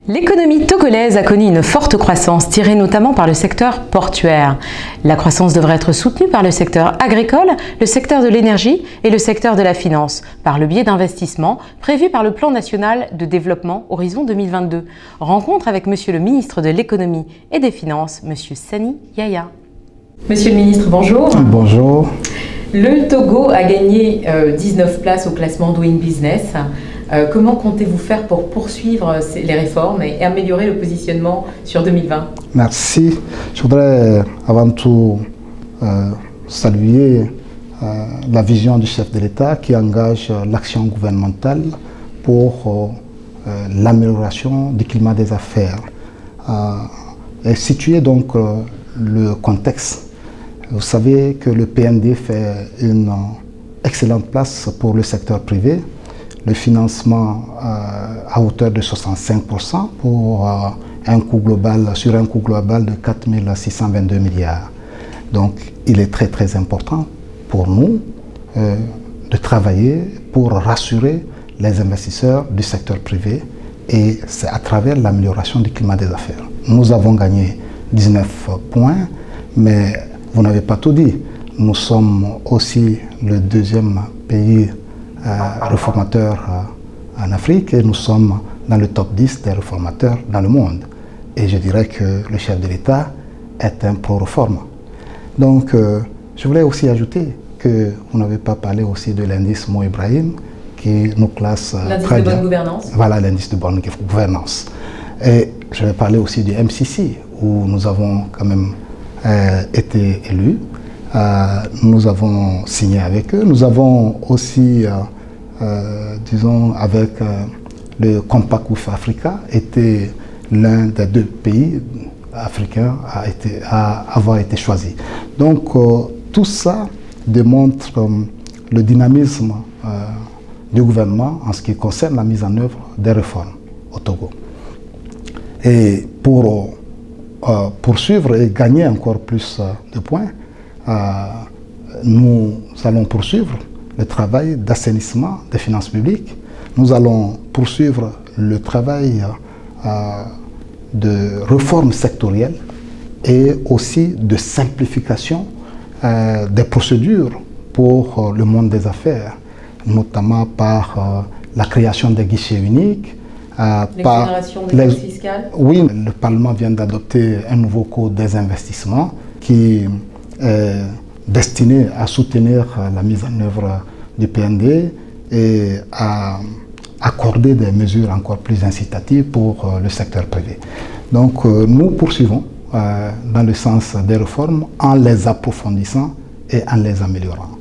L'économie togolaise a connu une forte croissance, tirée notamment par le secteur portuaire. La croissance devrait être soutenue par le secteur agricole, le secteur de l'énergie et le secteur de la finance, par le biais d'investissements prévus par le Plan national de développement Horizon 2022. Rencontre avec Monsieur le ministre de l'économie et des finances, Monsieur Sani Yaya. Monsieur le ministre, bonjour. Bonjour. Le Togo a gagné 19 places au classement Doing Business. Comment comptez-vous faire pour poursuivre les réformes et améliorer le positionnement sur 2020? Merci. Je voudrais avant tout saluer la vision du chef de l'État qui engage l'action gouvernementale pour l'amélioration du climat des affaires. Et situer donc le contexte. Vous savez que le PND fait une excellente place pour le secteur privé. Le financement à hauteur de 65% pour un coût global, sur un coût global de 4 622 milliards. Donc il est très important pour nous de travailler pour rassurer les investisseurs du secteur privé, et c'est à travers l'amélioration du climat des affaires. Nous avons gagné 19 points, mais vous n'avez pas tout dit. Nous sommes aussi le deuxième pays réformateur en Afrique, et nous sommes dans le top 10 des réformateurs dans le monde. Et je dirais que le chef de l'État est un pro-réforme. Donc, je voulais aussi ajouter que vous n'avez pas parlé aussi de l'indice Mo Ibrahim qui nous classe très bien. L'indice de bonne gouvernance. Voilà, l'indice de bonne gouvernance. Et je vais parler aussi du MCC, où nous avons quand même été élus. Nous avons signé avec eux. Nous avons aussi, disons, avec le Compact with Africa, été l'un des deux pays africains à avoir été choisi. Donc, tout ça démontre le dynamisme du gouvernement en ce qui concerne la mise en œuvre des réformes au Togo. Et pour poursuivre et gagner encore plus de points, nous allons poursuivre le travail d'assainissement des finances publiques. Nous allons poursuivre le travail de réforme sectorielle et aussi de simplification des procédures pour le monde des affaires, notamment par la création des guichets uniques. L'exonération des taxes fiscales. Oui, le Parlement vient d'adopter un nouveau code des investissements qui est destiné à soutenir la mise en œuvre du PND et à accorder des mesures encore plus incitatives pour le secteur privé. Donc nous poursuivons dans le sens des réformes en les approfondissant et en les améliorant.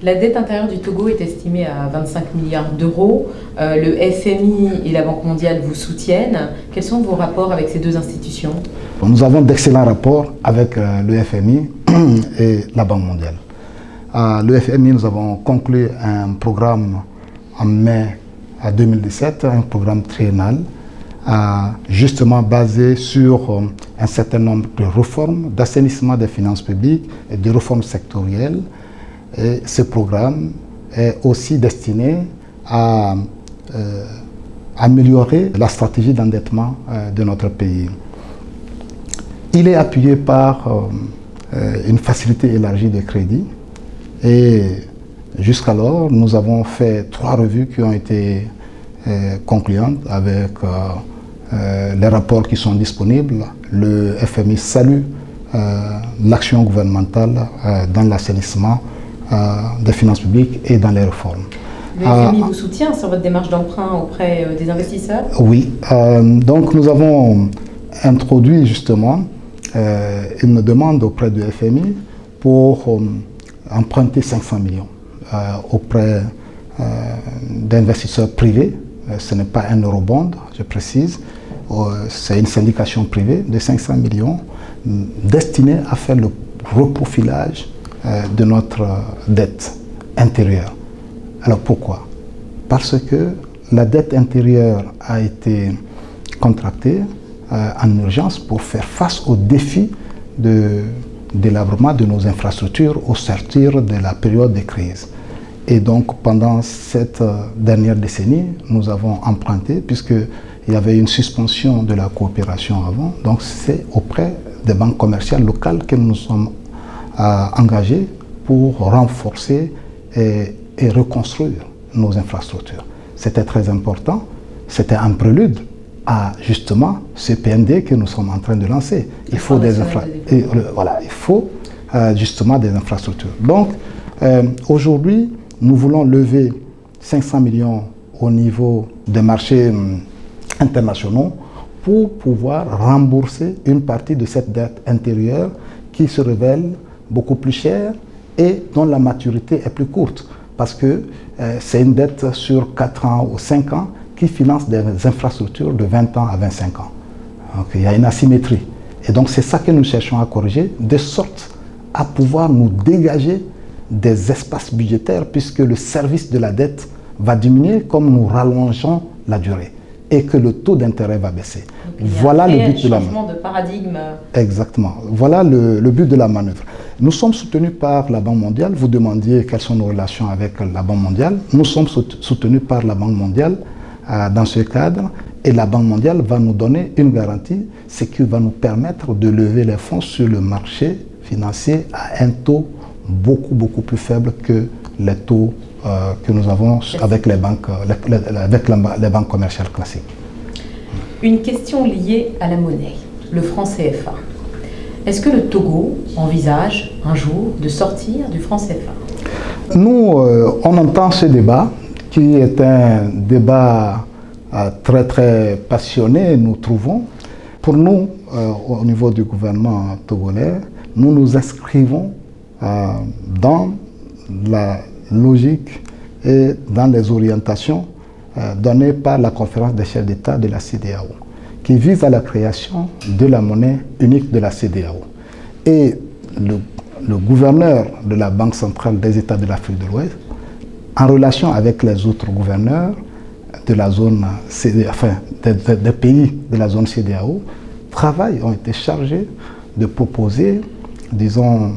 La dette intérieure du Togo est estimée à 25 milliards d'euros. Le FMI et la Banque mondiale vous soutiennent. Quels sont vos rapports avec ces deux institutions? Nous avons d'excellents rapports avec le FMI et la Banque mondiale. Le FMI, nous avons conclu un programme en mai 2017, un programme triennal, justement basé sur un certain nombre de réformes, d'assainissement des finances publiques et de réformes sectorielles. Et ce programme est aussi destiné à améliorer la stratégie d'endettement de notre pays. Il est appuyé par une facilité élargie de crédit, et jusqu'alors nous avons fait 3 revues qui ont été concluantes avec les rapports qui sont disponibles. Le FMI salue l'action gouvernementale dans l'assainissement des finances publiques et dans les réformes. Le FMI vous soutient sur votre démarche d'emprunt auprès des investisseurs? Oui, donc nous avons introduit justement une demande auprès du FMI pour emprunter 500 millions auprès d'investisseurs privés. Ce n'est pas un eurobond, je précise, c'est une syndication privée de 500 millions destinée à faire le reprofilage de notre dette intérieure. Alors pourquoi? Parce que la dette intérieure a été contractée en urgence pour faire face aux défis de délabrement de nos infrastructures au sortir de la période de crise. Et donc pendant cette dernière décennie, nous avons emprunté, puisque il y avait une suspension de la coopération avant. Donc c'est auprès des banques commerciales locales que nous nous sommes engagés pour renforcer et reconstruire nos infrastructures. C'était très important, c'était un prélude à justement ce PND que nous sommes en train de lancer. Il faut justement des infrastructures. Donc aujourd'hui, nous voulons lever 500 millions au niveau des marchés internationaux pour pouvoir rembourser une partie de cette dette intérieure qui se révèle beaucoup plus chère et dont la maturité est plus courte, parce que c'est une dette sur 4 ans ou 5 ans qui finance des infrastructures de 20 ans à 25 ans. Donc il y a une asymétrie. Et donc c'est ça que nous cherchons à corriger, de sorte à pouvoir nous dégager des espaces budgétaires, puisque le service de la dette va diminuer comme nous rallongeons la durée et que le taux d'intérêt va baisser. Voilà le but de la manœuvre. De paradigme. Exactement. Voilà le but de la manœuvre. Nous sommes soutenus par la Banque mondiale. Vous demandiez quelles sont nos relations avec la Banque mondiale. Nous sommes soutenus par la Banque mondiale dans ce cadre, et la Banque mondiale va nous donner une garantie, ce qui va nous permettre de lever les fonds sur le marché financier à un taux beaucoup plus faible que les taux que nous avons avec les banques, les banques commerciales classiques. Une question liée à la monnaie, le franc CFA. Est-ce que le Togo envisage un jour de sortir du franc CFA? Nous, on entend ce débat, qui est un débat très passionné, nous trouvons. Pour nous, au niveau du gouvernement togolais, nous nous inscrivons dans la logique et dans les orientations données par la conférence des chefs d'État de la CEDEAO, qui vise à la création de la monnaie unique de la CEDEAO. Et le gouverneur de la Banque centrale des États de l'Afrique de l'Ouest, en relation avec les autres gouverneurs de la zone des pays de la zone CEDEAO, ont été chargés de proposer, disons,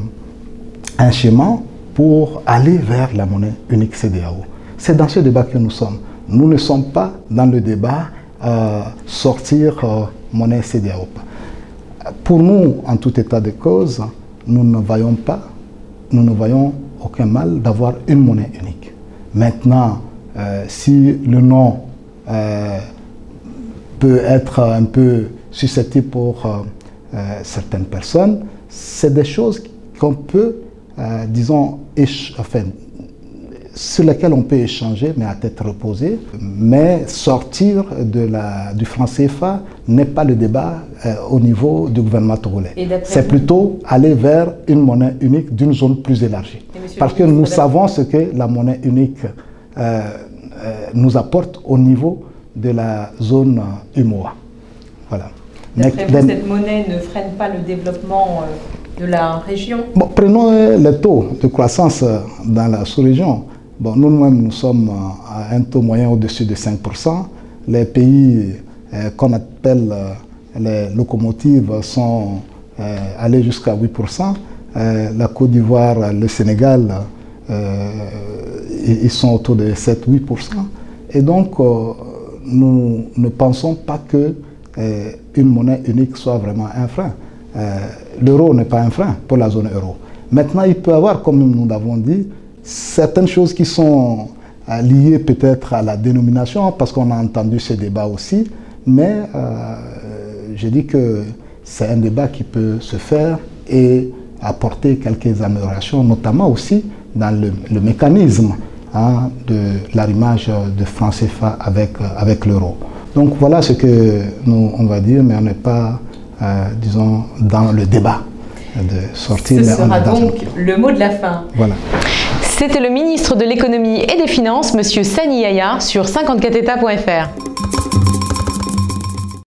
un schéma pour aller vers la monnaie unique CEDEAO. C'est dans ce débat que nous sommes. Nous ne sommes pas dans le débat sortir monnaie CEDEAO. Pour nous, en tout état de cause, nous ne voyons aucun mal d'avoir une monnaie unique. Maintenant, si le nom peut être un peu susceptible pour certaines personnes, c'est des choses qu'on peut, disons, sur lesquelles on peut échanger, mais à tête reposée. Mais sortir du franc CFA n'est pas le débat au niveau du gouvernement togolais. C'est plutôt aller vers une monnaie unique d'une zone plus élargie. Parce que nous savons ce que la monnaie unique nous apporte au niveau de la zone UMOA. Voilà. D'après vous, cette monnaie ne freine pas le développement de la région? Bon, prenons les taux de croissance dans la sous-région. Bon, nous-mêmes, nous sommes à un taux moyen au-dessus de 5%. Les pays qu'on appelle les locomotives sont allés jusqu'à 8%. La Côte d'Ivoire, le Sénégal, ils sont autour de 7-8%. Et donc, nous ne pensons pas que une monnaie unique soit vraiment un frein. L'euro n'est pas un frein pour la zone euro. Maintenant, il peut y avoir, comme nous l'avons dit, certaines choses qui sont liées peut-être à la dénomination, parce qu'on a entendu ce débat aussi, mais je dis que c'est un débat qui peut se faire et apporter quelques améliorations, notamment aussi dans le mécanisme de l'arrimage de franc CFA avec l'euro. Donc voilà ce que nous, on va dire, mais on n'est pas, disons, dans le débat de sortir. Ce sera donc le mot de la fin. Voilà. C'était le ministre de l'économie et des finances, M. Sani Yaya, sur 54états.fr.